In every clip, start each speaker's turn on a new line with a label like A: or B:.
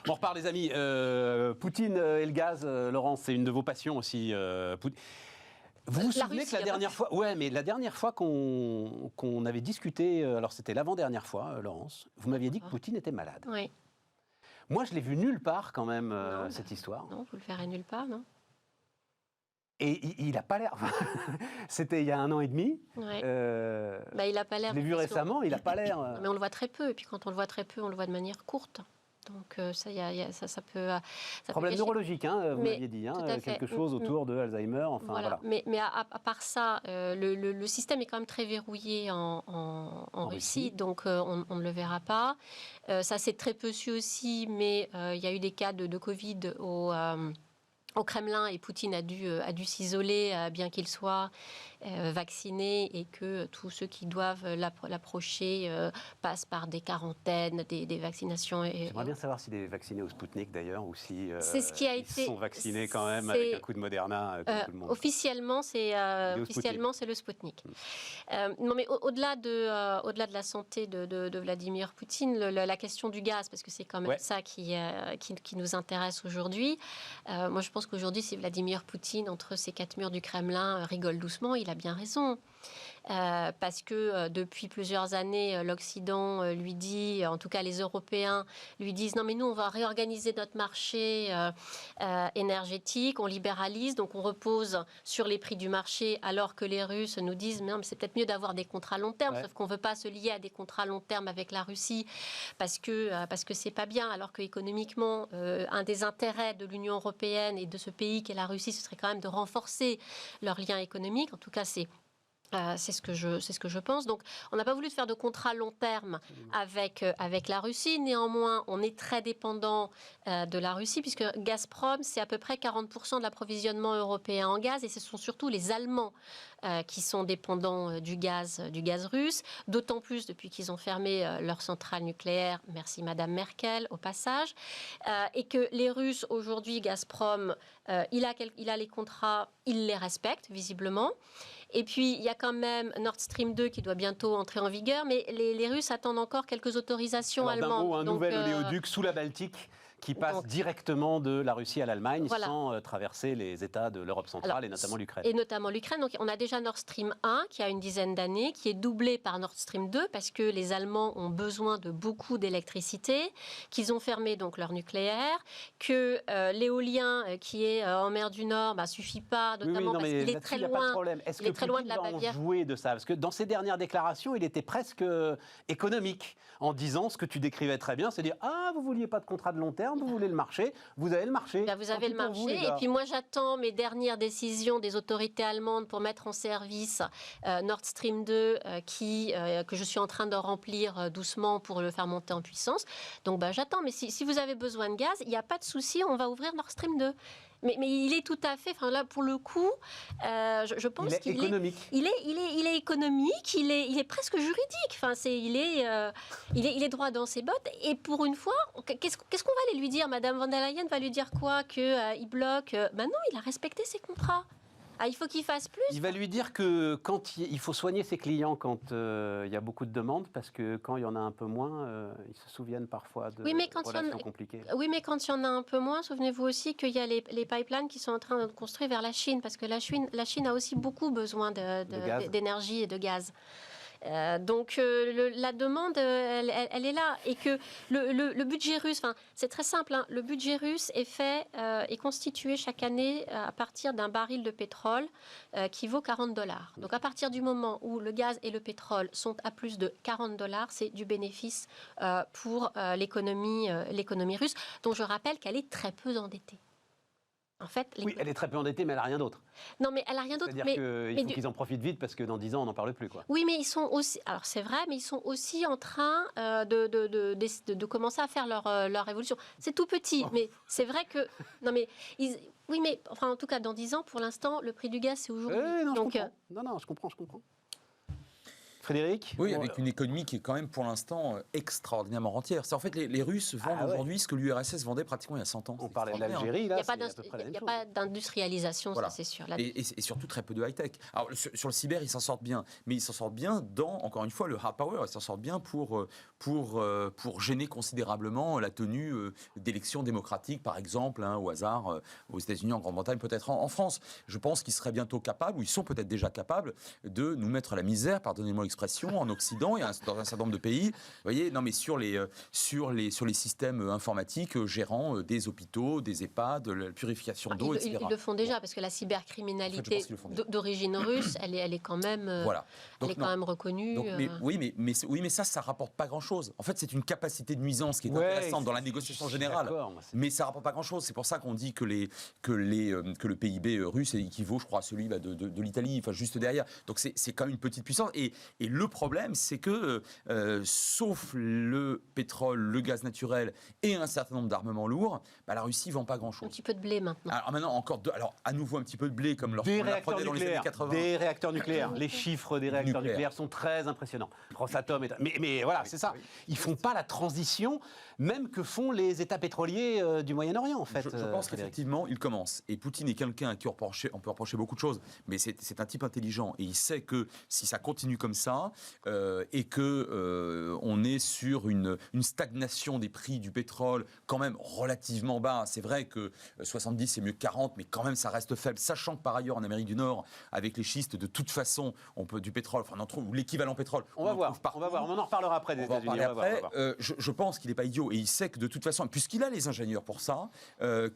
A: On repart, les amis. Poutine et le gaz, Laurence, c'est une de vos passions aussi. Vous vous souvenez que la dernière fois, la dernière fois qu'on avait discuté, alors c'était l'avant-dernière fois, Laurence, vous m'aviez dit que Poutine était malade.
B: Oui.
A: Moi, je l'ai vu nulle part quand même, cette histoire.
B: Non, vous le verrez nulle part, non.
A: Et il n'a pas l'air. C'était il y a 1 an et demi.
B: Ouais. Il n'a pas l'air.
A: Je l'ai vu récemment, il n'a pas l'air.
B: Mais on le voit très peu. Et puis quand on le voit très peu, on le voit de manière courte. Donc ça peut.
A: Problème neurologique, vous m'aviez dit, quelque chose autour de Alzheimer. Enfin, voilà.
B: Mais à part ça, le système est quand même très verrouillé en Russie, donc on ne le verra pas. Ça s'est très peu su aussi, mais il y a eu des cas de Covid au Kremlin, et Poutine a dû s'isoler, bien qu'il soit vacciné, et que tous ceux qui doivent l'approcher passent par des quarantaines, des vaccinations.
A: J'aimerais bien savoir s'il est vacciné au Sputnik d'ailleurs, ou si
B: ils
A: sont vaccinés quand même avec un coup de Moderna, comme tout le monde.
B: Officiellement, c'est le Sputnik. Non, mais au-delà de la santé de Vladimir Poutine, la question du gaz, parce que c'est quand même ça qui nous intéresse aujourd'hui. Moi, je pense qu'aujourd'hui, si Vladimir Poutine, entre ces 4 murs du Kremlin, rigole doucement, il a bien raison. Parce que depuis plusieurs années, l'Occident lui dit, en tout cas les Européens lui disent, non mais nous on va réorganiser notre marché énergétique, on libéralise, donc on repose sur les prix du marché, alors que les Russes nous disent, mais non mais c'est peut-être mieux d'avoir des contrats long terme, sauf qu'on ne veut pas se lier à des contrats long terme avec la Russie, parce que c'est pas bien, alors que économiquement, un des intérêts de l'Union européenne et de ce pays qu'est la Russie, ce serait quand même de renforcer leurs liens économiques. En tout cas, c'est ce que je pense. Donc, on n'a pas voulu faire de contrat long terme avec la Russie. Néanmoins, on est très dépendant de la Russie, puisque Gazprom, c'est à peu près 40% de l'approvisionnement européen en gaz, et ce sont surtout les Allemands qui sont dépendants du gaz russe, d'autant plus depuis qu'ils ont fermé leur centrale nucléaire, merci Madame Merkel au passage, et que les Russes aujourd'hui, Gazprom, il a les contrats, il les respecte visiblement. Et puis, il y a quand même Nord Stream 2 qui doit bientôt entrer en vigueur, mais les Russes attendent encore quelques autorisations allemandes.
A: Un nouvel oléoduc sous la Baltique qui passe directement de la Russie à l'Allemagne, sans traverser les États de l'Europe centrale, et notamment l'Ukraine.
B: Donc, on a déjà Nord Stream 1 qui a une dizaine d'années, qui est doublé par Nord Stream 2, parce que les Allemands ont besoin de beaucoup d'électricité, qu'ils ont fermé donc leur nucléaire, que l'éolien qui est en mer du Nord suffit pas, notamment parce qu'il est très loin.
A: Est-ce que Poutine va en jouer de ça? Parce que dans ses dernières déclarations, il était presque économique, en disant ce que tu décrivais très bien, c'est dire, vous vouliez pas de contrat de long terme, vous voulez le marché, vous avez le marché.
B: Vous avez le marché, et puis moi j'attends mes dernières décisions des autorités allemandes pour mettre en service Nord Stream 2, que je suis en train de remplir doucement pour le faire monter en puissance. Donc j'attends, mais si vous avez besoin de gaz, il n'y a pas de souci, on va ouvrir Nord Stream 2. Mais il est tout à fait, là pour le coup, je pense qu'il
A: économique.
B: Il est économique, il est presque juridique. Il est droit dans ses bottes. Et pour une fois, qu'est-ce qu'on va aller lui dire? Madame von der Leyen va lui dire quoi? Il bloque? Non, il a respecté ses contrats. Il faut qu'il fasse plus.
A: Il va lui dire que quand il faut soigner ses clients quand il y a beaucoup de demandes, parce que quand il y en a un peu moins, ils se souviennent parfois de relations compliquées.
B: Oui, mais quand il y en a un peu moins, souvenez-vous aussi qu'il y a les pipelines qui sont en train de construire vers la Chine, parce que la Chine a aussi beaucoup besoin d'énergie et de gaz. Donc la demande, elle est là, et que le budget russe, c'est très simple, le budget russe est constitué chaque année à partir d'un baril de pétrole qui vaut $40. Donc à partir du moment où le gaz et le pétrole sont à plus de $40, c'est du bénéfice pour l'économie russe, dont je rappelle qu'elle est très peu endettée. En fait,
A: elle est très peu endettée, mais elle n'a rien d'autre.
B: Non, mais elle n'a rien d'autre.
A: C'est-à-dire qu'il faut qu'ils en profitent vite, parce que dans 10 ans, on n'en parle plus, quoi.
B: Oui, mais ils sont aussi... Alors, c'est vrai, mais ils sont aussi en train de commencer à faire leur évolution. C'est tout petit, mais c'est vrai que... Non, mais... Oui, mais en tout cas, dans 10 ans, pour l'instant, le prix du gaz, c'est aujourd'hui.
A: Je comprends. Je comprends. Frédéric ?
C: Oui, avec une économie qui est quand même pour l'instant extraordinairement rentière. C'est en fait les Russes vendent aujourd'hui ce que l'URSS vendait pratiquement il y a 100 ans.
A: On parlait de l'Algérie, là,
B: il n'y a pas d'industrialisation, voilà. Ça c'est sûr.
C: Et surtout très peu de high-tech. Alors sur le cyber, ils s'en sortent bien, mais ils s'en sortent bien dans, encore une fois, le hard power, ils s'en sortent bien pour gêner considérablement la tenue d'élections démocratiques, par exemple, au hasard, aux États-Unis, en Grande-Bretagne, peut-être en France. Je pense qu'ils seraient bientôt capables, ou ils sont peut-être déjà capables, de nous mettre à la misère, pardonnez-moi l'expression, en Occident et dans un certain nombre de pays. Vous voyez, non mais sur les systèmes informatiques gérant des hôpitaux, des EHPAD, la purification d'eau, etc.
B: Ils le font déjà parce que la cybercriminalité d'origine russe, elle est quand même, quand même reconnue.
C: Donc, mais ça rapporte pas grand-chose. En fait, c'est une capacité de nuisance qui est intéressante dans la négociation générale, mais ça rapporte pas grand-chose. C'est pour ça qu'on dit que le PIB russe équivaut, je crois, à celui de l'Italie, enfin juste derrière. Donc c'est quand même une petite puissance. Et le problème, c'est que, sauf le pétrole, le gaz naturel et un certain nombre d'armements lourds, la Russie ne vend pas grand-chose.
B: Un petit peu de blé maintenant.
C: Alors maintenant, à nouveau un petit peu de blé, comme lorsqu'on l'apprenait dans les années 80.
A: Des réacteurs nucléaires. Les chiffres des réacteurs nucléaires sont très impressionnants. Rosatom mais voilà, c'est ça. Ils ne font pas la transition, même que font les États pétroliers du Moyen-Orient, en fait.
C: Je pense qu'effectivement, il commence. Et Poutine est quelqu'un à qui on peut reprocher beaucoup de choses, mais c'est un type intelligent. Et il sait que si ça continue comme ça, et que on est sur une stagnation des prix du pétrole quand même relativement bas. C'est vrai que 70 c'est mieux que 40, mais quand même ça reste faible. Sachant que par ailleurs en Amérique du Nord, avec les schistes, de toute façon, on peut du pétrole, enfin on en trouve, ou l'équivalent pétrole.
A: On va voir. On en reparlera après des États-Unis.
C: Je pense qu'il n'est pas idiot et il sait que de toute façon, puisqu'il a les ingénieurs pour ça,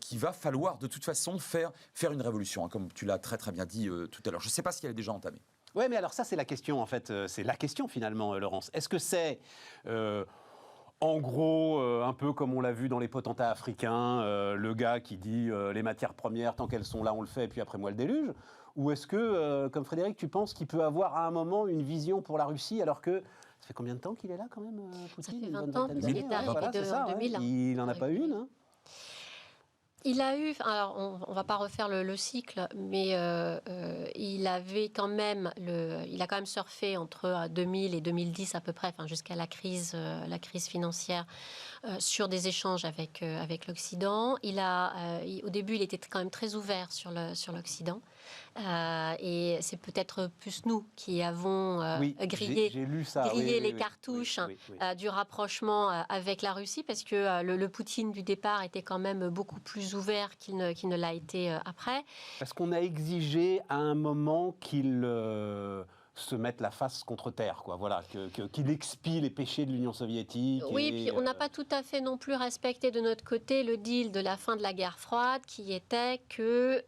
C: qu'il va falloir de toute façon faire une révolution, comme tu l'as très très bien dit tout à l'heure. Je ne sais pas si elle est déjà entamée.
A: Oui, mais alors ça, c'est la question, en fait. C'est la question, finalement, Laurence. Est-ce que c'est, en gros, un peu comme on l'a vu dans les potentats africains, le gars qui dit les matières premières, tant qu'elles sont là, on le fait, et puis après moi, le déluge ? Ou est-ce que, comme Frédéric, tu penses qu'il peut avoir à un moment une vision pour la Russie, alors que ça fait combien de temps qu'il est là, quand même, Poutine ?
B: Ça fait 20 ans, parce qu'il est arrivé en 2000.
A: Il n'en a pas une, hein ?
B: Il a eu, alors on ne va pas refaire le cycle, mais il avait quand même, il a quand même surfé entre 2000 et 2010 à peu près, enfin jusqu'à la crise financière, sur des échanges avec l'Occident. Au début, il était quand même très ouvert sur l'Occident. Et c'est peut-être plus nous qui avons grillé les cartouches du rapprochement avec la Russie, parce que le Poutine du départ était quand même beaucoup plus ouvert qu'il ne l'a été après.
A: Parce qu'on a exigé à un moment qu'il se mette la face contre terre, quoi. Voilà, qu'il expie les péchés de l'Union soviétique.
B: Oui, et puis on n'a pas tout à fait non plus respecté de notre côté le deal de la fin de la guerre froide, qui était que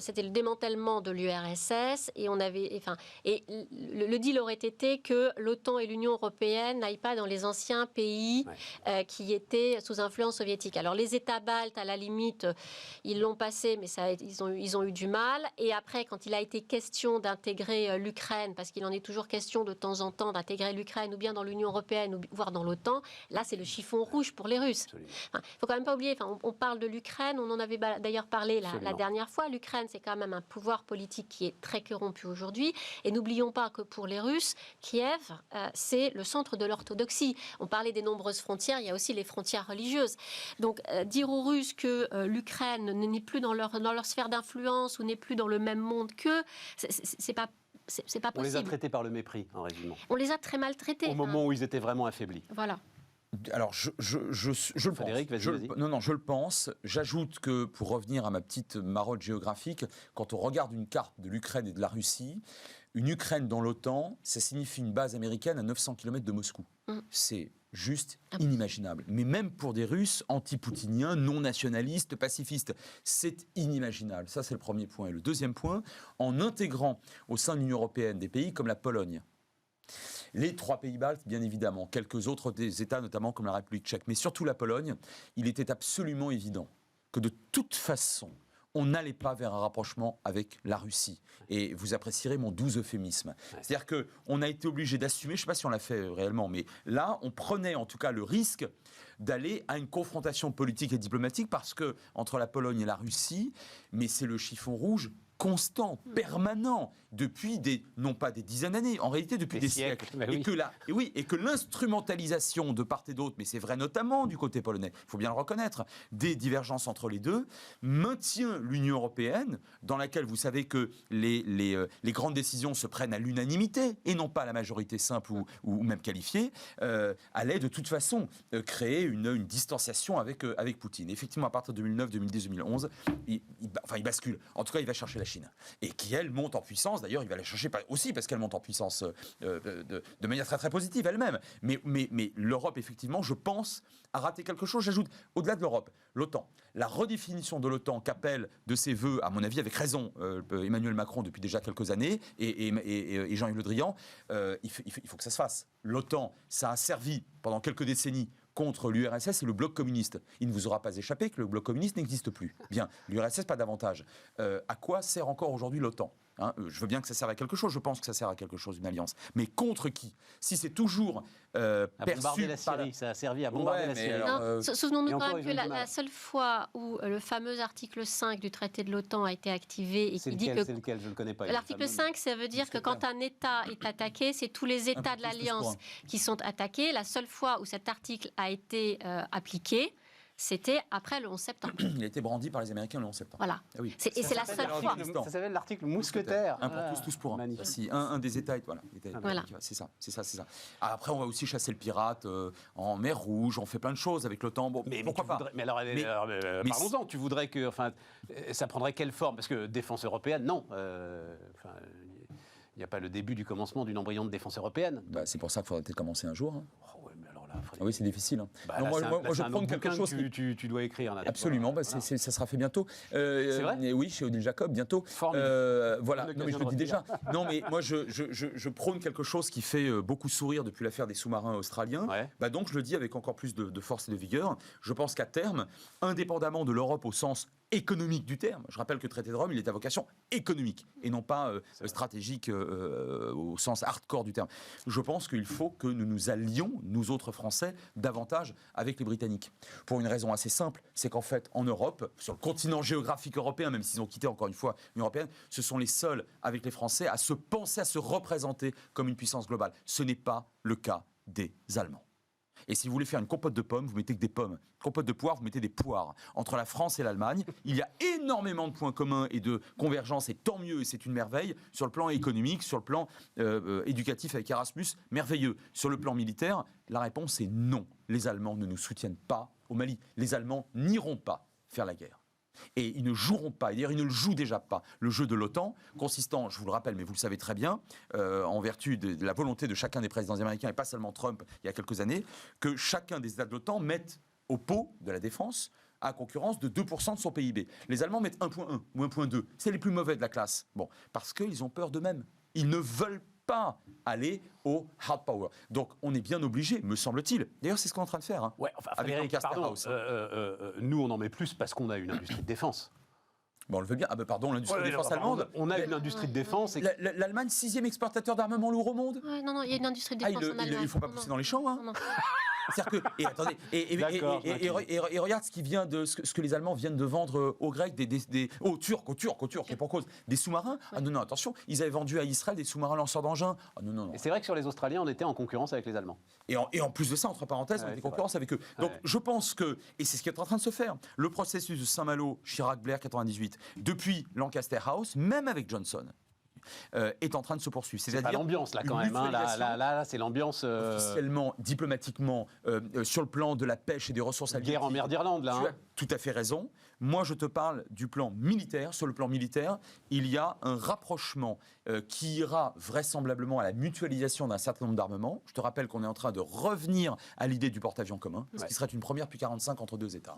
B: c'était le démantèlement de l'URSS, et le deal aurait été que l'OTAN et l'Union européenne n'aillent pas dans les anciens pays qui étaient sous influence soviétique. Alors les États baltes, à la limite, ils l'ont passé, mais ils ont eu du mal. Et après, quand il a été question d'intégrer l'Ukraine, parce qu'il en est toujours question de temps en temps d'intégrer l'Ukraine ou bien dans l'Union européenne ou voire dans l'OTAN, là c'est le chiffon rouge pour les Russes. Il ne faut quand même pas oublier, on parle de l'Ukraine, on en avait d'ailleurs parlé la dernière fois, l'Ukraine c'est quand même un pouvoir politique qui est très corrompu aujourd'hui, et n'oublions pas que pour les Russes, Kiev c'est le centre de l'orthodoxie. On parlait des nombreuses frontières, il y a aussi les frontières religieuses. Donc dire aux Russes que l'Ukraine n'est plus dans leur sphère d'influence ou n'est plus dans le même monde qu'eux, c'est pas possible.
A: On les a traités par le mépris, en résumant.
B: On les a très mal traités.
A: Au moment où ils étaient vraiment affaiblis.
B: Voilà.
C: Alors, je le
A: Frédéric,
C: pense.
A: vas-y.
C: Non, je le pense. J'ajoute que, pour revenir à ma petite marotte géographique, quand on regarde une carte de l'Ukraine et de la Russie, une Ukraine dans l'OTAN, ça signifie une base américaine à 900 km de Moscou. C'est juste inimaginable. Mais même pour des Russes anti-poutiniens, non nationalistes, pacifistes, c'est inimaginable. Ça, c'est le premier point. Et le deuxième point, en intégrant au sein de l'Union européenne des pays comme la Pologne, les 3 pays baltes, bien évidemment, quelques autres des États, notamment comme la République tchèque, mais surtout la Pologne, il était absolument évident que de toute façon, on n'allait pas vers un rapprochement avec la Russie. Et vous apprécierez mon doux euphémisme. C'est-à-dire qu'on a été obligé d'assumer, je ne sais pas si on l'a fait réellement, mais là, on prenait en tout cas le risque d'aller à une confrontation politique et diplomatique, parce que entre la Pologne et la Russie, mais c'est le chiffon rouge constant, permanent, depuis non pas des dizaines d'années, en réalité depuis des siècles.
A: Bah oui.
C: Et que l'instrumentalisation de part et d'autre, mais c'est vrai notamment du côté polonais, il faut bien le reconnaître, des divergences entre les deux, maintient l'Union européenne, dans laquelle vous savez que les grandes décisions se prennent à l'unanimité, et non pas à la majorité simple ou même qualifiée, allait de toute façon créer une distanciation avec Poutine. Effectivement, à partir de 2009, 2010, 2011, il bascule. En tout cas, il va chercher la Chine. Et qui, elle, monte en puissance. D'ailleurs, il va la chercher aussi parce qu'elle monte en puissance de manière très, très positive elle-même. Mais l'Europe, effectivement, je pense, a raté quelque chose. J'ajoute, au-delà de l'Europe, l'OTAN. La redéfinition de l'OTAN qu'appelle de ses voeux, à mon avis, avec raison, Emmanuel Macron depuis déjà quelques années et Jean-Yves Le Drian, il faut que ça se fasse. L'OTAN, ça a servi pendant quelques décennies contre l'URSS et le bloc communiste. Il ne vous aura pas échappé que le bloc communiste n'existe plus. Bien, l'URSS, pas davantage. À quoi sert encore aujourd'hui l'OTAN ? Je veux bien que ça serve à quelque chose, je pense que ça sert à quelque chose, une alliance. Mais contre qui ? Si c'est toujours perçu
A: bombarder la Syrie, ça a servi à bombarder la Syrie.
B: Souvenons-nous quand même que la seule fois où le fameux article 5 du traité de l'OTAN a été activé et qui dit que...
A: C'est lequel ? Je ne le connais pas.
B: L'article 5, ça veut dire que quand un État est attaqué, c'est tous les États de l'Alliance qui sont attaqués. La seule fois où cet article a été appliqué, c'était après le 11 septembre.
C: Il a été brandi par les Américains le 11 septembre.
B: Voilà.
C: Ah oui.
B: Et c'est la seule fois.
A: Ça s'appelle l'article mousquetaire.
C: Un pour tous pour un. Si un des États est... Voilà. C'est ça. Après, on va aussi chasser le pirate en mer Rouge, on fait plein de choses avec l'OTAN. Bon, mais pourquoi pas ?
A: Mais alors, parlons-en. Tu voudrais que... Enfin, ça prendrait quelle forme ? Parce que défense européenne, non. Il n'y a pas le début du commencement d'une embryon de défense européenne.
C: C'est pour ça qu'il faudrait peut-être commencer un jour.
A: Oh, ouais, mais alors là,
C: oui, c'est difficile.
A: Moi, je prends quelque chose que tu dois écrire. Là,
C: absolument, ça sera fait bientôt.
A: C'est vrai ?
C: Oui, chez Odile Jacob, bientôt.
A: Voilà,
C: non, mais je le dis déjà. Non, mais moi, je prône quelque chose qui fait beaucoup sourire depuis l'affaire des sous-marins australiens. Ouais. Donc, je le dis avec encore plus de force et de vigueur. Je pense qu'à terme, indépendamment de l'Europe au sens économique du terme, je rappelle que le traité de Rome, il est à vocation économique et non pas stratégique au sens hardcore du terme. Je pense qu'il faut que nous nous allions, nous autres Français, davantage avec les Britanniques. Pour une raison assez simple, c'est qu'en fait, en Europe, sur le continent géographique européen, même s'ils ont quitté encore une fois l'Union européenne, ce sont les seuls, avec les Français, à se penser, à se représenter comme une puissance globale. Ce n'est pas le cas des Allemands. Et si vous voulez faire une compote de pommes, vous mettez que des pommes. Compote de poires, vous mettez des poires. Entre la France et l'Allemagne, il y a énormément de points communs et de convergence, et tant mieux, et c'est une merveille. Sur le plan économique, sur le plan éducatif avec Erasmus, merveilleux. Sur le plan militaire, la réponse est non. Les Allemands ne nous soutiennent pas au Mali. Les Allemands n'iront pas faire la guerre. Et ils ne joueront pas, et d'ailleurs ils ne le jouent déjà pas, le jeu de l'OTAN, consistant, je vous le rappelle, mais vous le savez très bien, en vertu de la volonté de chacun des présidents américains, et pas seulement Trump, il y a quelques années, que chacun des États de l'OTAN mette au pot de la défense à concurrence de 2% de son PIB. Les Allemands mettent 1,1 ou 1,2. C'est les plus mauvais de la classe. Bon, parce qu'ils ont peur d'eux-mêmes. Ils ne veulent pas aller au hard power. Donc on est bien obligé, me semble-t-il. D'ailleurs, c'est ce qu'on est en train de faire. Hein,
A: ouais, avec nous, on en met plus parce qu'on a une industrie de défense.
C: Bon, on le veut bien. L'industrie de défense allemande.
A: On a une industrie de défense.
C: L'Allemagne, 6e exportateur d'armement lourd au monde.
B: Non, il y a une industrie de défense en Allemagne.
C: Il ne faut pas pousser dans les champs. Hein. C'est-à-dire que, et regarde ce que les Allemands viennent de vendre aux Grecs, aux Turcs, et pour cause des sous-marins. Ah non, attention, ils avaient vendu à Israël des sous-marins lanceurs d'engins. Ah non.
A: Et c'est vrai que sur les Australiens, on était en concurrence avec les Allemands.
C: Et en plus de ça, entre parenthèses, on était en concurrence avec eux. Donc je pense que, et c'est ce qui est en train de se faire, le processus de Saint-Malo, Chirac-Blair 98, depuis Lancaster House, même avec Johnson, est en train de se poursuivre.
A: C'est pas l'ambiance là quand même. Là, c'est l'ambiance
C: officiellement, diplomatiquement, sur le plan de la pêche et des ressources halieutiques.
A: Guerre en mer d'Irlande là.
C: Tu as tout à fait raison. Moi, je te parle du plan militaire. Sur le plan militaire, il y a un rapprochement qui ira vraisemblablement à la mutualisation d'un certain nombre d'armements. Je te rappelle qu'on est en train de revenir à l'idée du porte-avions commun, ce qui serait une première depuis 1945 entre deux États.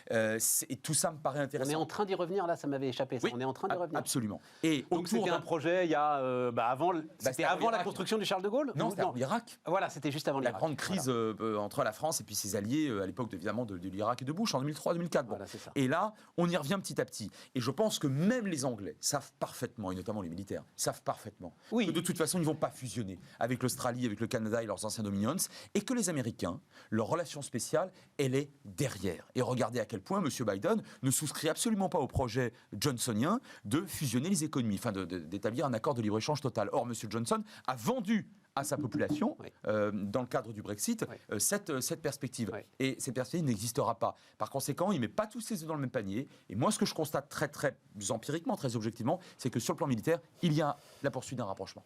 C: Et tout ça me paraît intéressant.
A: On est en train d'y revenir là, ça m'avait échappé.
C: Oui,
A: on est en train d'y revenir.
C: Absolument. Et
A: donc c'était un projet il y a avant la construction du Charles de Gaulle.
C: Non, c'était avant l'Irak.
A: Voilà, c'était juste avant l'Irak.
C: La grande crise entre la France et puis ses alliés à l'époque évidemment de l'Irak et de Bush en 2003. 2003-2004. Bon.
A: Voilà, c'est ça.
C: Et là, on y revient petit à petit. Et je pense que même les Anglais savent parfaitement, et notamment les militaires, savent parfaitement que de toute façon, ils ne vont pas fusionner avec l'Australie, avec le Canada et leurs anciens dominions, et que les Américains, leur relation spéciale, elle est derrière. Et regardez à quel point M. Biden ne souscrit absolument pas au projet johnsonien de fusionner les économies, enfin d'établir un accord de libre-échange total. Or, M. Johnson a vendu à sa population, dans le cadre du Brexit, cette perspective. Et cette perspective n'existera pas. Par conséquent, il ne met pas tous ses œufs dans le même panier. Et moi, ce que je constate très, très empiriquement, très objectivement, c'est que sur le plan militaire, il y a la poursuite d'un rapprochement.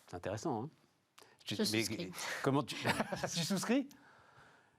A: C'est intéressant, hein.
B: Je souscris.
A: Comment tu souscris ?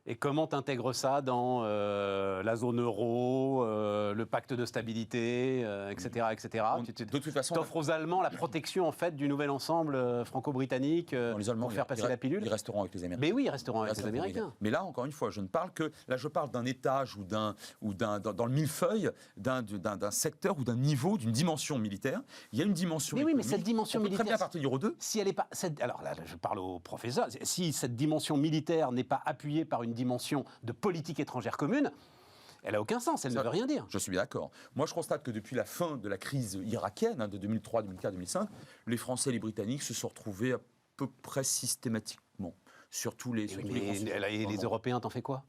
A: Et comment tu intègres ça dans la zone euro, le pacte de stabilité, etc. etc.
C: De toute façon,
A: tu offres aux Allemands la protection en fait, du nouvel ensemble franco-britannique pour faire passer la pilule.
C: Ils resteront avec les Américains.
A: Mais oui, ils resteront avec les Américains.
C: Mais là, encore une fois, je ne parle que... Là, je parle d'un étage ou dans le millefeuille d'un secteur ou d'un niveau, d'une dimension militaire. Il y a une dimension
A: mais oui, mais cette dimension
C: on peut
A: militaire...
C: très bien partir aux deux.
A: Si elle est pas... Alors là, je parle au professeur. Si cette dimension militaire n'est pas appuyée par une dimension de politique étrangère commune, elle n'a aucun sens, elle ne veut rien dire.
C: Je suis d'accord. Moi, je constate que depuis la fin de la crise irakienne, de 2003, 2004, 2005, les Français et les Britanniques se sont retrouvés à peu près systématiquement sur tous les conflits.
A: Et les Européens, t'en fais quoi ?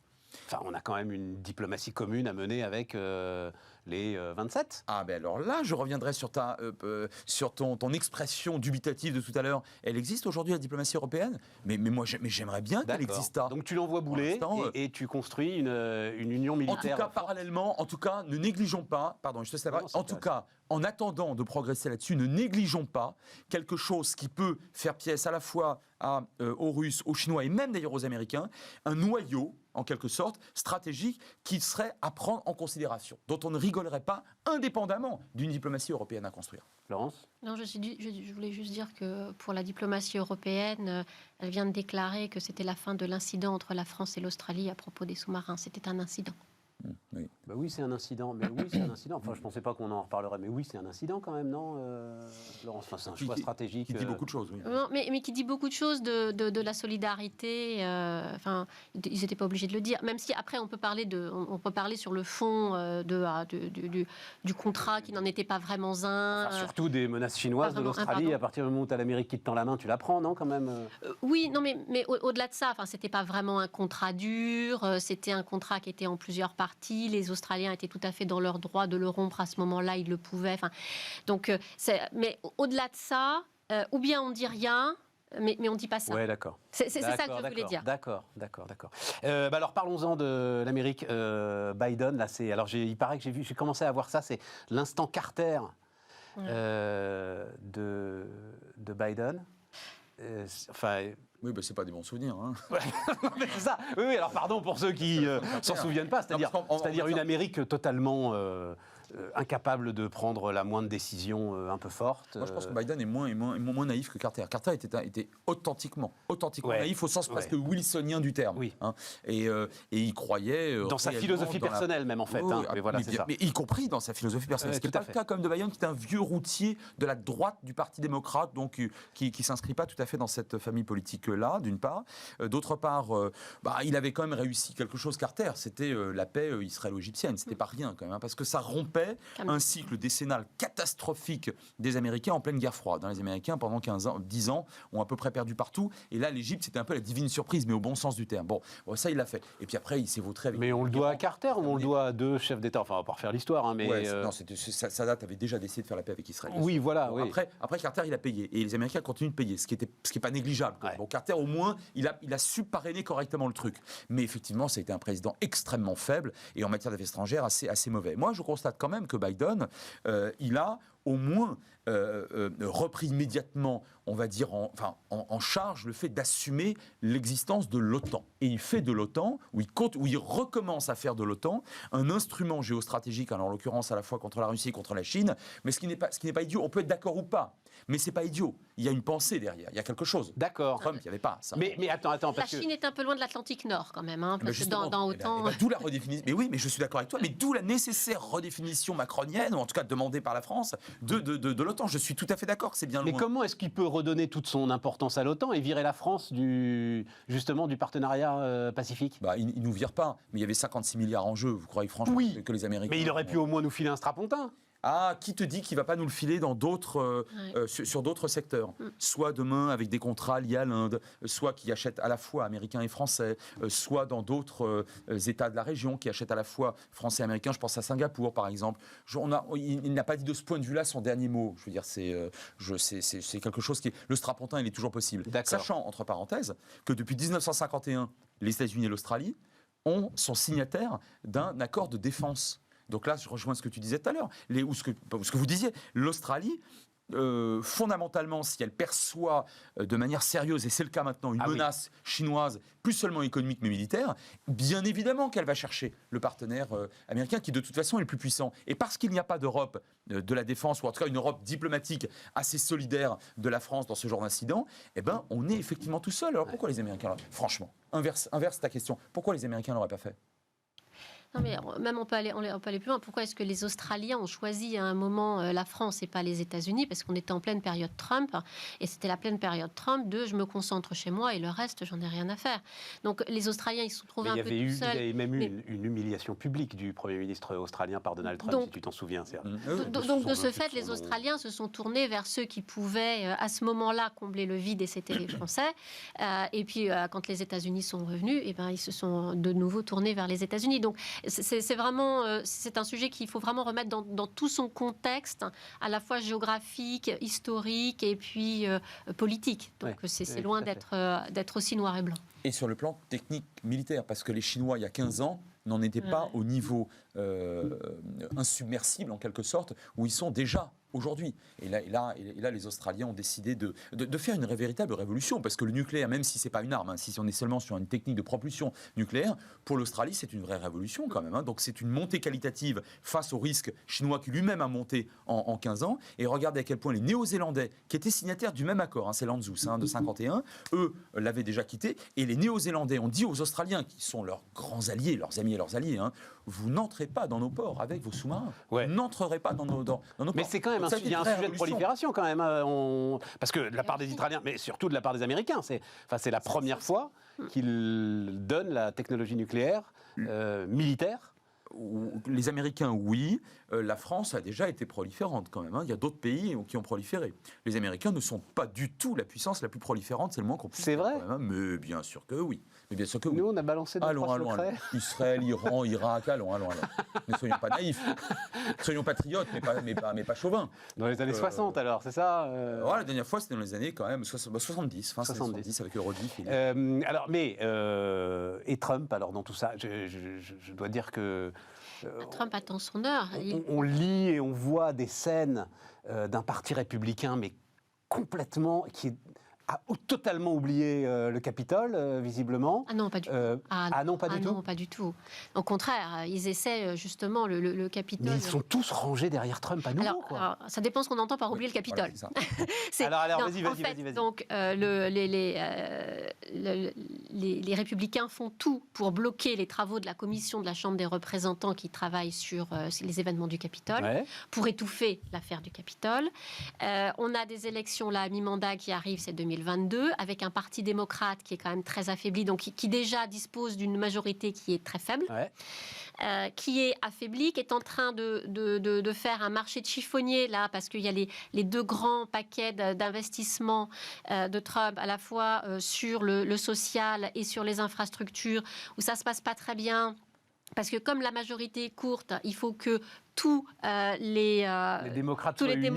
A: Enfin, on a quand même une diplomatie commune à mener avec les 27.
C: Ah ben alors là, je reviendrai sur ton expression dubitative de tout à l'heure. Elle existe aujourd'hui, la diplomatie européenne ? Mais j'aimerais bien qu'elle existe.
A: Donc tu l'envoies bouler et tu construis une union militaire.
C: En tout cas, parallèlement, ne négligeons pas, pardon, je te laisse la parole. En tout cas, en attendant de progresser là-dessus, ne négligeons pas quelque chose qui peut faire pièce à la fois aux Russes, aux Chinois et même d'ailleurs aux Américains, un noyau, en quelque sorte, stratégique qui serait à prendre en considération, dont on ne rigolerait pas, indépendamment d'une diplomatie européenne à construire.
A: Florence ?
B: Non, je voulais juste dire que pour la diplomatie européenne, elle vient de déclarer que c'était la fin de l'incident entre la France et l'Australie à propos des sous-marins. C'était un incident.
C: Oui.
A: Bah oui, c'est un incident. Mais oui, c'est un incident. Enfin, je ne pensais pas qu'on en reparlerait. Mais oui, c'est un incident quand même, non, Laurence ? Enfin, c'est un choix stratégique.
C: Qui dit beaucoup de choses, oui.
B: Non, mais qui dit beaucoup de choses de la solidarité. Enfin, ils n'étaient pas obligés de le dire. Même si après, on peut parler sur le fond du contrat qui n'en était pas vraiment un.
A: Enfin, surtout des menaces chinoises de l'Australie. À partir du moment où tu as l'Amérique qui te tend la main, tu la prends, non, quand même
B: Oui, non, mais au-delà de ça, enfin, c'était pas vraiment un contrat dur. C'était un contrat qui était en plusieurs parties. Les Australiens étaient tout à fait dans leur droit de le rompre à ce moment-là, ils le pouvaient. Enfin, donc, mais au-delà de ça, ou bien on dit rien, mais on ne dit pas ça.
A: Oui, d'accord.
B: C'est ça que je voulais dire.
A: D'accord. Alors parlons-en de l'Amérique. Biden, là, il paraît que j'ai commencé à voir ça, c'est l'instant Carter de Biden.
C: Oui, ben c'est pas des bons souvenirs. Hein.
A: Mais c'est ça. Oui, alors pardon pour ceux qui s'en souviennent pas. C'est-à-dire une Amérique totalement incapable de prendre la moindre décision un peu forte.
C: Moi, je pense que Biden est moins naïf que Carter. Carter était authentiquement naïf au sens presque wilsonien du terme.
A: Oui.
C: Hein. Et il croyait...
A: dans sa philosophie personnelle même, en fait.
C: Oui,
A: mais voilà, c'est ça.
C: Mais y compris dans sa philosophie personnelle. Ce qui n'est pas le cas comme de Biden, qui est un vieux routier de la droite du Parti démocrate, donc qui ne s'inscrit pas tout à fait dans cette famille politique-là, d'une part. D'autre part, il avait quand même réussi quelque chose, Carter. C'était la paix israélo-égyptienne. C'était pas rien, quand même, hein, parce que ça rompait un cycle décennal catastrophique des Américains en pleine guerre froide. Les Américains, pendant 10 ans, ont à peu près perdu partout. Et là, l'Égypte, c'était un peu la divine surprise, mais au bon sens du terme. Bon, ça, il l'a fait. Et puis après, il s'est vautré avec...
A: Mais on le doit à Carter ou on le doit à deux chefs d'État ? Enfin, on va pas refaire l'histoire, hein, mais...
C: Non, Sadat avait déjà décidé de faire la paix avec Israël.
A: Oui, voilà.
C: Bon,
A: oui.
C: Après, Carter, il a payé. Et les Américains continuent de payer, ce qui est pas négligeable.
A: Ouais.
C: Bon, Carter, au moins, il a su parrainer correctement le truc. Mais effectivement, ça a été un président extrêmement faible et en matière d'affaires étrangères assez mauvais. Moi, je constate quand même que Biden, il a au moins repris immédiatement, on va dire, en charge le fait d'assumer l'existence de l'OTAN. Et il fait de l'OTAN, où il recommence à faire de l'OTAN, un instrument géostratégique, alors en l'occurrence à la fois contre la Russie et contre la Chine, mais ce qui n'est pas idiot, on peut être d'accord ou pas. Mais c'est pas idiot. Il y a une pensée derrière. Il y a quelque chose.
A: D'accord.
C: Trump, il n'y avait pas ça.
A: Mais attends.
B: La Chine est un peu loin de l'Atlantique Nord quand même, hein, parce que dans autant.
C: D'où la redéfinition. Mais oui, mais je suis d'accord avec toi. Mais d'où la nécessaire redéfinition macronienne, ou en tout cas demandée par la France, de l'OTAN. Je suis tout à fait d'accord que c'est bien loin.
A: Mais comment est-ce qu'il peut redonner toute son importance à l'OTAN et virer la France justement du partenariat pacifique?
C: Il nous vire pas. Mais il y avait 56 milliards en jeu. Vous croyez franchement que les Américains...
A: Mais il aurait pu au moins nous filer un strapontin.
C: Ah, qui te dit qu'il ne va pas nous le filer dans d'autres, sur d'autres secteurs? Soit demain avec des contrats liés à l'Inde, soit qui achètent à la fois américains et français, soit dans d'autres États de la région qui achètent à la fois français et américains. Je pense à Singapour, par exemple. Il n'a pas dit de ce point de vue-là son dernier mot. Je veux dire, c'est quelque chose qui... Le strapontin, il est toujours possible. Sachant, entre parenthèses, que depuis 1951, les États-Unis et l'Australie sont signataires d'un accord de défense. Donc là, je rejoins ce que tu disais tout à l'heure, ou ce que vous disiez. L'Australie, fondamentalement, si elle perçoit de manière sérieuse, et c'est le cas maintenant, une menace chinoise, plus seulement économique mais militaire, bien évidemment qu'elle va chercher le partenaire américain qui de toute façon est le plus puissant. Et parce qu'il n'y a pas d'Europe de la défense, ou en tout cas une Europe diplomatique assez solidaire de la France dans ce genre d'incident, on est effectivement tout seul. Alors pourquoi les Américains, franchement, inverse ta question, pourquoi les Américains ne l'auraient pas fait?
B: Non, mais même on peut aller plus loin. Pourquoi est-ce que les Australiens ont choisi à un moment la France et pas les États-Unis? Parce qu'on était en pleine période Trump, et c'était la pleine période Trump de je me concentre chez moi et le reste, j'en ai rien à faire. Donc les Australiens, ils se sont trouvés un peu tout seuls.
A: Il y avait même eu une humiliation publique du Premier ministre australien par Donald Trump, si tu t'en souviens.
B: Donc de ce fait, les Australiens se sont tournés vers ceux qui pouvaient à ce moment-là combler le vide, et c'était les Français. Et puis quand les États-Unis sont revenus, ils se sont de nouveau tournés vers les États-Unis. Donc c'est vraiment c'est un sujet qu'il faut vraiment remettre dans tout son contexte, à la fois géographique, historique et puis politique. Donc c'est loin d'être aussi noir et blanc.
C: Et sur le plan technique militaire, parce que les Chinois, il y a 15 ans, n'en étaient pas au niveau insubmersible, en quelque sorte, où ils sont déjà aujourd'hui. Et là, les Australiens ont décidé de faire une véritable révolution, parce que le nucléaire, même si ce n'est pas une arme, si on est seulement sur une technique de propulsion nucléaire, pour l'Australie, c'est une vraie révolution quand même. Donc c'est une montée qualitative face au risque chinois qui lui-même a monté en 15 ans. Et regardez à quel point les Néo-Zélandais, qui étaient signataires du même accord, c'est l'ANZUS de 51, eux l'avaient déjà quitté. Et les Néo-Zélandais ont dit aux Australiens, qui sont leurs grands alliés, leurs amis et leurs alliés, vous n'entrez pas dans nos ports avec vos sous-marins. Vous n'entrerez pas dans nos ports.
A: Mais c'est quand même il y a un sujet de prolifération quand même. Parce que de la part des Israéliens, mais surtout de la part des Américains, c'est la première fois qu'ils donnent la technologie nucléaire militaire.
C: Les Américains, oui. La France a déjà été proliférante quand même. Il y a d'autres pays qui ont proliféré. Les Américains ne sont pas du tout la puissance la plus proliférante, c'est le moins qu'on puisse dire.
A: C'est vrai.
C: Mais bien sûr que oui.
A: Nous, on a balancé des trois secrets.
C: Israël, Iran, Irak, allons. Ne soyons pas naïfs. Soyons patriotes, mais pas chauvins.
A: Dans les années 60, alors, c'est ça
C: La dernière fois, c'était dans les années quand même 70, fin 70 avec Eurodif.
A: Et Trump, alors, dans tout ça, je dois dire que...
B: Trump attend son heure.
A: On lit et on voit des scènes d'un parti républicain, mais complètement... qui a totalement oublié le Capitole, visiblement.
B: Ah non, pas du tout.
A: Non, pas du tout.
B: Non, pas du tout. Au contraire, ils essaient justement le Capitole.
A: Mais ils sont tous rangés derrière Trump à nouveau, quoi.
B: Alors, ça dépend ce qu'on entend par oublier le Capitole.
A: Voilà, vas-y.
B: Donc, les Républicains font tout pour bloquer les travaux de la commission de la Chambre des représentants qui travaille sur les événements du Capitole, pour étouffer l'affaire du Capitole. On a des élections là à mi-mandat qui arrivent, c'est 2022, avec un parti démocrate qui est quand même très affaibli, donc qui déjà dispose d'une majorité qui est très faible, qui est affaibli, qui est en train de faire un marché de chiffonnier, là, parce qu'il y a les deux grands paquets d'investissements de Trump, à la fois sur le social et sur les infrastructures, où ça ne se passe pas très bien. Parce que comme la majorité est courte, il faut que tous les
A: démocrates soient unis,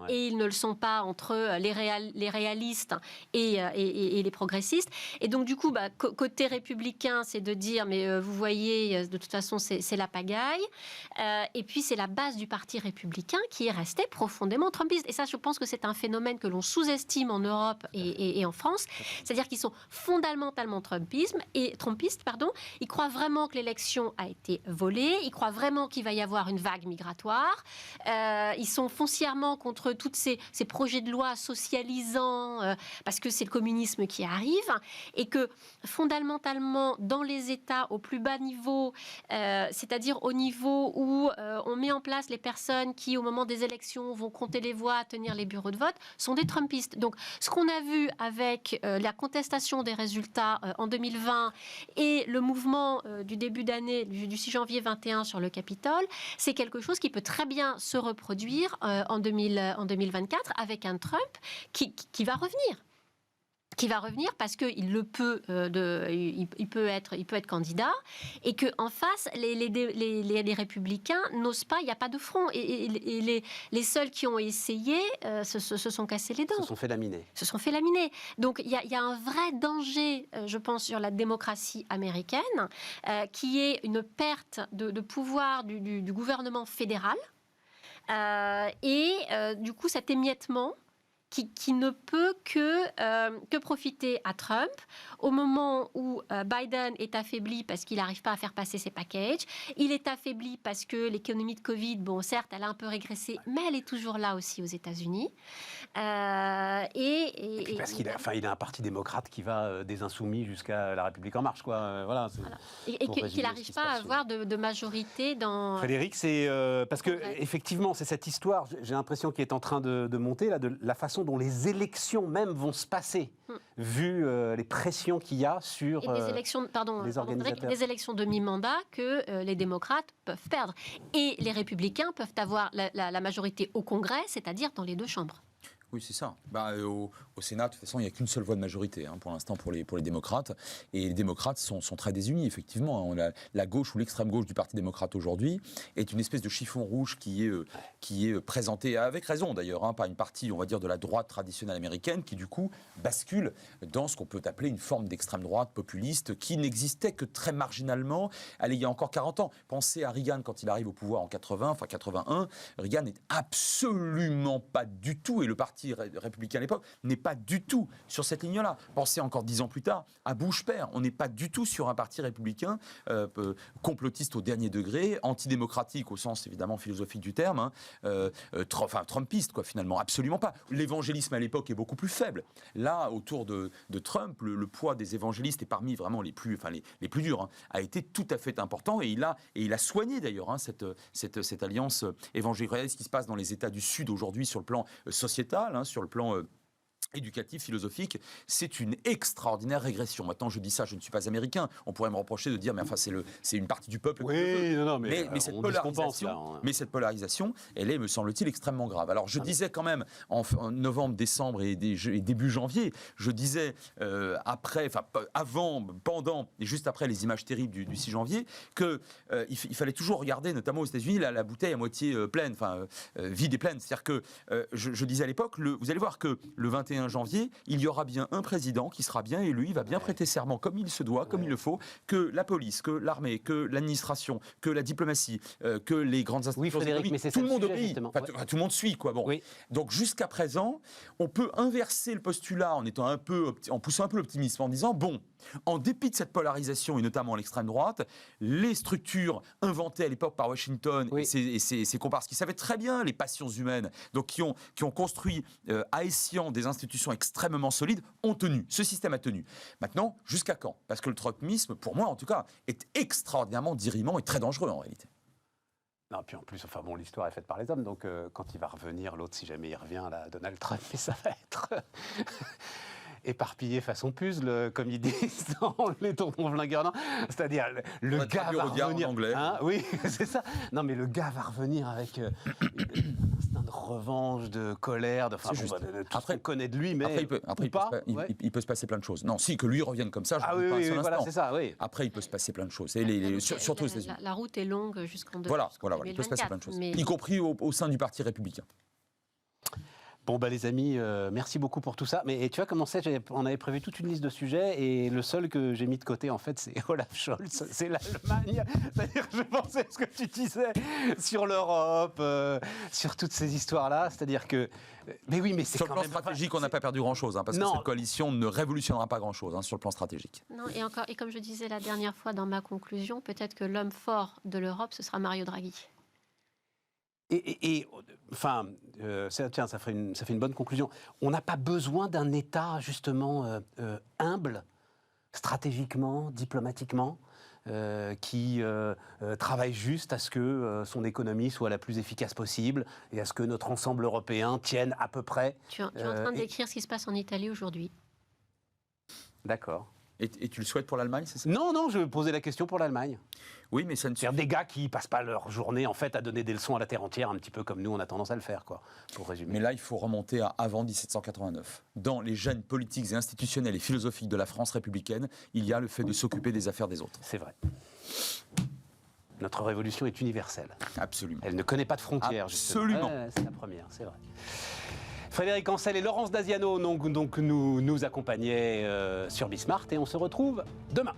A: et
B: ils ne le sont pas entre les réalistes et les progressistes. Et donc du coup, côté républicain, c'est de dire, mais vous voyez, de toute façon, c'est la pagaille. Et puis c'est la base du parti républicain qui est restée profondément trumpiste. Et ça, je pense que c'est un phénomène que l'on sous-estime en Europe et en France. C'est-à-dire qu'ils sont fondamentalement trumpistes. Ils croient vraiment que l'élection a été volée. Ils croient vraiment qu'il va y y avoir une vague migratoire. Ils sont foncièrement contre tous ces projets de loi socialisants, parce que c'est le communisme qui arrive, et que fondamentalement, dans les États au plus bas niveau, c'est-à-dire au niveau où on met en place les personnes qui, au moment des élections, vont compter les voix, tenir les bureaux de vote, sont des Trumpistes. Donc, ce qu'on a vu avec la contestation des résultats en 2020 et le mouvement du début d'année, du 6 janvier 21 sur le Capitole, c'est quelque chose qui peut très bien se reproduire en 2024 avec un Trump qui va revenir. Qui va revenir parce qu'il il peut être candidat, et qu'en face, les républicains n'osent pas, il n'y a pas de front. Et les seuls qui ont essayé se sont cassés les dents.
A: Se sont fait laminer.
B: Donc il y a un vrai danger, je pense, sur la démocratie américaine, qui est une perte de pouvoir du gouvernement fédéral, et du coup cet émiettement qui ne peut que profiter à Trump au moment où Biden est affaibli parce qu'il n'arrive pas à faire passer ses packages. Il est affaibli parce que l'économie de Covid, bon, certes, elle a un peu régressé, mais elle est toujours là aussi aux États-Unis.
A: Parce qu'il a un parti démocrate qui va des Insoumis jusqu'à La République En Marche, quoi. Voilà.
B: Et qu'il n'arrive pas à avoir de majorité dans...
A: Frédéric, c'est parce que effectivement, c'est cette histoire, j'ai l'impression, qui est en train de monter, là, de la façon dont les élections même vont se passer, vu les pressions qu'il y a sur
B: des élections,
A: les organisateurs.
B: Des élections de mi-mandat que les démocrates peuvent perdre. Et les républicains peuvent avoir la majorité au Congrès, c'est-à-dire dans les deux chambres.
C: Oui, c'est ça. Au Sénat, de toute façon, il n'y a qu'une seule voix de majorité pour l'instant pour les démocrates. Et les démocrates sont très désunis, effectivement. La gauche ou l'extrême gauche du Parti démocrate aujourd'hui est une espèce de chiffon rouge qui est présenté, avec raison d'ailleurs, par une partie, on va dire, de la droite traditionnelle américaine qui, du coup, bascule dans ce qu'on peut appeler une forme d'extrême droite populiste qui n'existait que très marginalement. Allez, il y a encore 40 ans. Pensez à Reagan quand il arrive au pouvoir en 81. Reagan n'est absolument pas du tout, et le Parti républicain à l'époque n'est pas du tout sur cette ligne-là. Pensez encore 10 ans plus tard à Bush père. On n'est pas du tout sur un parti républicain complotiste au dernier degré, antidémocratique au sens évidemment philosophique du terme, trumpiste quoi finalement, absolument pas. L'évangélisme à l'époque est beaucoup plus faible. Là, autour de Trump, le poids des évangélistes est parmi vraiment les plus durs, a été tout à fait important, et il a soigné d'ailleurs cette alliance évangélique. Regardez ce qui se passe dans les États du Sud aujourd'hui sur le plan sociétal, sur le plan éducatif, philosophique, c'est une extraordinaire régression. Maintenant, je dis ça, je ne suis pas américain. On pourrait me reprocher de dire, mais enfin, c'est une partie du peuple.
A: Oui,
C: mais cette polarisation, elle est, me semble-t-il, extrêmement grave. Alors, je disais quand même, en novembre, décembre et début janvier, je disais, avant, pendant et juste après les images terribles du 6 janvier, qu'il fallait toujours regarder, notamment aux États-Unis, la bouteille à moitié pleine, vide et pleine. C'est-à-dire que, je disais à l'époque, vous allez voir que le 21 janvier, il y aura bien un président qui sera bien élu, il va bien prêter serment comme il se doit, comme il le faut, que la police, que l'armée, que l'administration, que la diplomatie, que les grandes institutions économiques, tout le monde obéit, tout le monde suit, quoi. Bon. Oui. Donc jusqu'à présent, on peut inverser le postulat en poussant un peu l'optimisme, en disant bon, en dépit de cette polarisation et notamment l'extrême droite, les structures inventées à l'époque par Washington et ses comparses qui savaient très bien les passions humaines, donc qui ont construit à escient des institutions extrêmement solides, ont tenu. Ce système a tenu. Maintenant, jusqu'à quand ? Parce que le trumpisme, pour moi en tout cas, est extraordinairement dirimant et très dangereux en réalité.
A: Non, puis en plus, l'histoire est faite par les hommes, donc quand il va revenir, l'autre, si jamais il revient, là, Donald Trump, et ça va être éparpillé façon puzzle, comme ils disent dans les tontons flingueurs. C'est-à-dire, le gars va revenir...
C: en anglais.
A: Oui, c'est ça. Non, mais le gars va revenir avec un instinct de revanche, de colère, tout ce qu'on connaît de lui, mais
C: il peut se passer plein de choses. Non, si, que lui revienne comme ça, je ne
A: oui, voilà, c'est ça, oui.
C: Après, il peut se passer plein de choses. Surtout aux États-Unis.
B: La route est longue jusqu'en 2024.
C: Voilà, il peut se passer plein de choses. Y compris au sein du Parti républicain.
A: Bon, les amis, merci beaucoup pour tout ça. Mais tu vois, comment on avait prévu toute une liste de sujets, et le seul que j'ai mis de côté, en fait, c'est Olaf Scholz, c'est l'Allemagne. C'est-à-dire, je pensais à ce que tu disais sur l'Europe, sur toutes ces histoires-là. C'est-à-dire que... Mais oui, mais c'est
C: sur le plan stratégique, on n'a pas perdu grand-chose, parce que cette coalition ne révolutionnera pas grand-chose sur le plan stratégique.
B: Non, et comme je disais la dernière fois dans ma conclusion, peut-être que l'homme fort de l'Europe, ce sera Mario Draghi.
A: Enfin, tiens, ça fait une bonne conclusion. On n'a pas besoin d'un État, justement, humble, stratégiquement, diplomatiquement, qui travaille juste à ce que son économie soit la plus efficace possible et à ce que notre ensemble européen tienne à peu près.
B: Tu es en train de décrire ce qui se passe en Italie aujourd'hui.
A: D'accord.
C: Et tu le souhaites pour l'Allemagne, c'est ça?
A: Non, je posais la question pour l'Allemagne.
C: Oui, mais ça ne
A: C'est-à-dire des gars qui passent pas leur journée en fait à donner des leçons à la terre entière, un petit peu comme nous on a tendance à le faire, quoi, pour résumer.
C: Mais là, il faut remonter à avant 1789. Dans les gènes politiques et institutionnels et philosophiques de la France républicaine, il y a le fait de s'occuper des affaires des autres.
A: C'est vrai. Notre révolution est universelle.
C: Absolument.
A: Elle ne connaît pas de frontières.
C: Absolument.
A: C'est la première, c'est vrai. Frédéric Ancel et Laurence Daziano donc nous accompagnaient sur Bismart et on se retrouve demain.